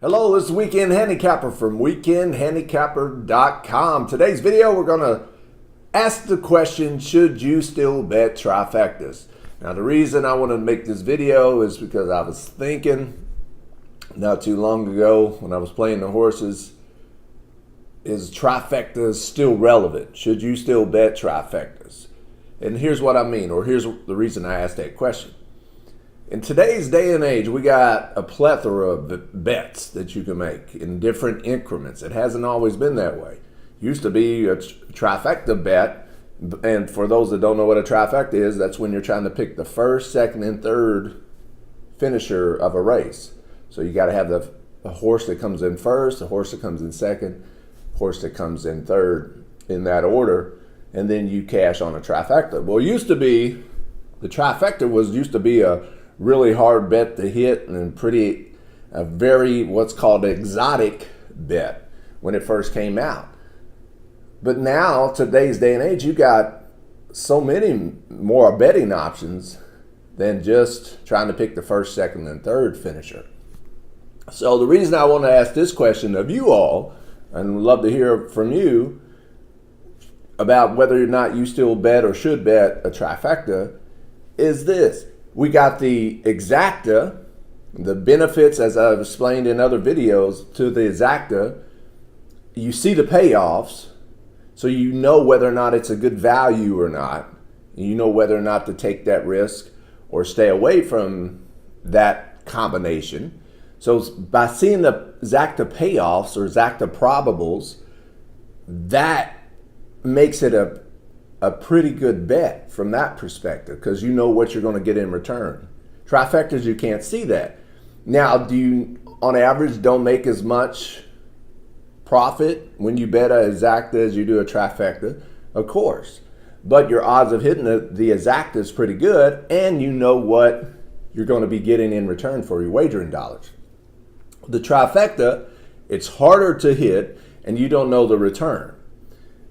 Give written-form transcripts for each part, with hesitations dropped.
Hello, this is Weekend Handicapper from weekendhandicapper.com. Today's video, we're going to ask the question, should you still bet trifectas? Now, the reason I want to make this video is because I was thinking not too long ago when I was playing the horses, is trifectas still relevant? Should you still bet trifectas? And here's what I mean, or here's the reason I asked that question. In today's day and age, we got a plethora of bets that you can make in different increments. It hasn't always been that way. Used to be a trifecta bet, and for those that don't know what a trifecta is, that's when you're trying to pick the first, second, and third finisher of a race. So you got to have the horse that comes in first, the horse that comes in second, horse that comes in third, in that order, and then you cash on a trifecta. Well, it used to be, the trifecta used to be a really hard bet to hit and a very what's called exotic bet when it first came out. But now, today's day and age, you got so many more betting options than just trying to pick the first, second, and third finisher. So the reason I want to ask this question of you all, and would love to hear from you about whether or not you still bet or should bet a trifecta, is this. We got the Exacta, the benefits, as I've explained in other videos, to the Exacta. You see the payoffs, so you know whether or not it's a good value or not. You know whether or not to take that risk or stay away from that combination. So by seeing the Exacta payoffs or Exacta probables, that makes it a pretty good bet from that perspective, because you know what you're going to get in return. Trifectas, you can't see that. Now, do you, on average, don't make as much profit when you bet a Exacta as you do a trifecta? Of course. But your odds of hitting the Exacta is pretty good, and you know what you're going to be getting in return for your wagering dollars. The trifecta, it's harder to hit, and you don't know the return.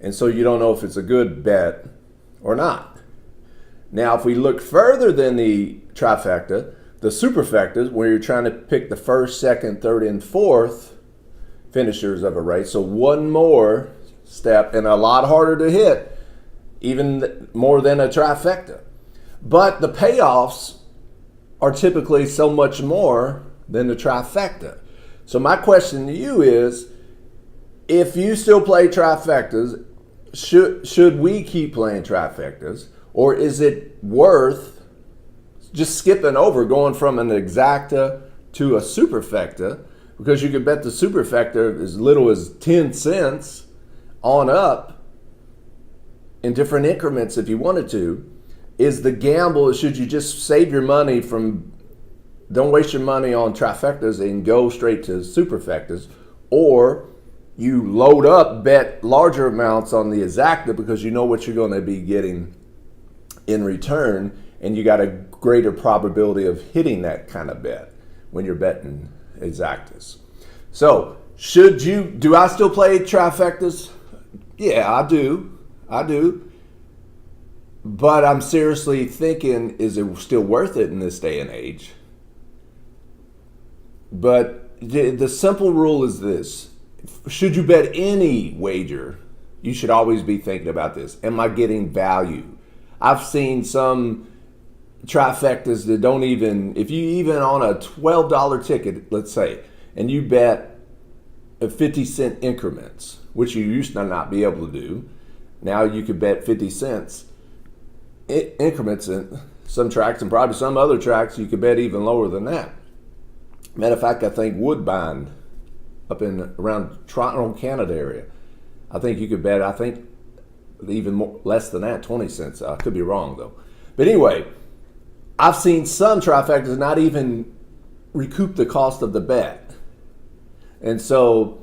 And so you don't know if it's a good bet or not. Now, if we look further than the trifecta, the superfectas, where you're trying to pick the first, second, third, and fourth finishers of a race, so one more step and a lot harder to hit, even more than a trifecta. But the payoffs are typically so much more than the trifecta. So my question to you is, if you still play trifectas, should we keep playing trifectas, or is it worth just skipping over, going from an Exacta to a superfecta, because you could bet the superfecta as little as 10 cents on up in different increments if you wanted to? Is the gamble, should you just save your money from, don't waste your money on trifectas and go straight to superfectas, or you load up, bet larger amounts on the Exacta because you know what you're going to be getting in return, and you got a greater probability of hitting that kind of bet when you're betting Exactas. So, do I still play trifectas? Yeah, I do. But I'm seriously thinking, is it still worth it in this day and age? But the simple rule is this. Should you bet any wager, you should always be thinking about this. Am I getting value? I've seen some trifectas that don't even, if you even on a $12 ticket, let's say, and you bet 50-cent increments, which you used to not be able to do. Now you could bet 50 cents increments in some tracks, and probably some other tracks you could bet even lower than that. Matter of fact, I think Woodbine, up in around Toronto, Canada area, I think you could bet, even more, less than that, 20 cents. I could be wrong though. But anyway, I've seen some trifectas not even recoup the cost of the bet. And so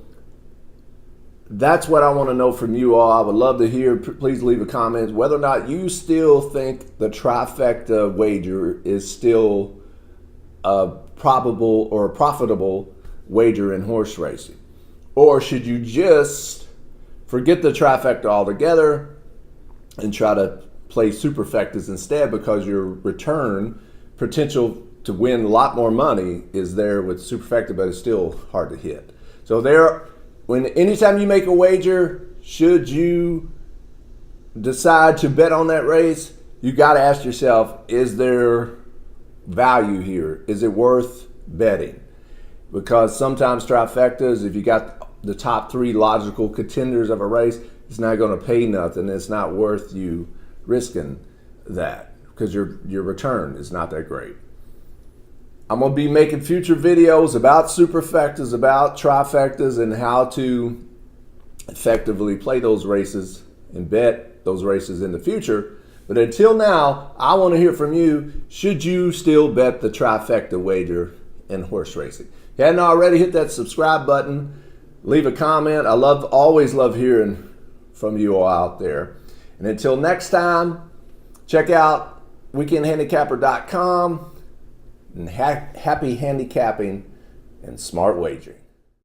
that's what I want to know from you all. I would love to hear, please leave a comment, whether or not you still think the trifecta wager is still a probable or a profitable wager in horse racing. Or should you just forget the trifecta altogether and try to play superfectas instead, because your return potential to win a lot more money is there with superfecta, but it's still hard to hit. So anytime you make a wager, should you decide to bet on that race, you got to ask yourself, is there value here? Is it worth betting? Because sometimes trifectas, if you got the top 3 logical contenders of a race, it's not going to pay nothing. It's not worth you risking that because your return is not that great. I'm going to be making future videos about superfectas, about trifectas, and how to effectively play those races and bet those races in the future. But until now, I want to hear from you. Should you still bet the trifecta wager in horse racing? If you hadn't already, hit that subscribe button. Leave a comment. I always love hearing from you all out there. And until next time, check out weekendhandicapper.com. And happy handicapping and smart wagering.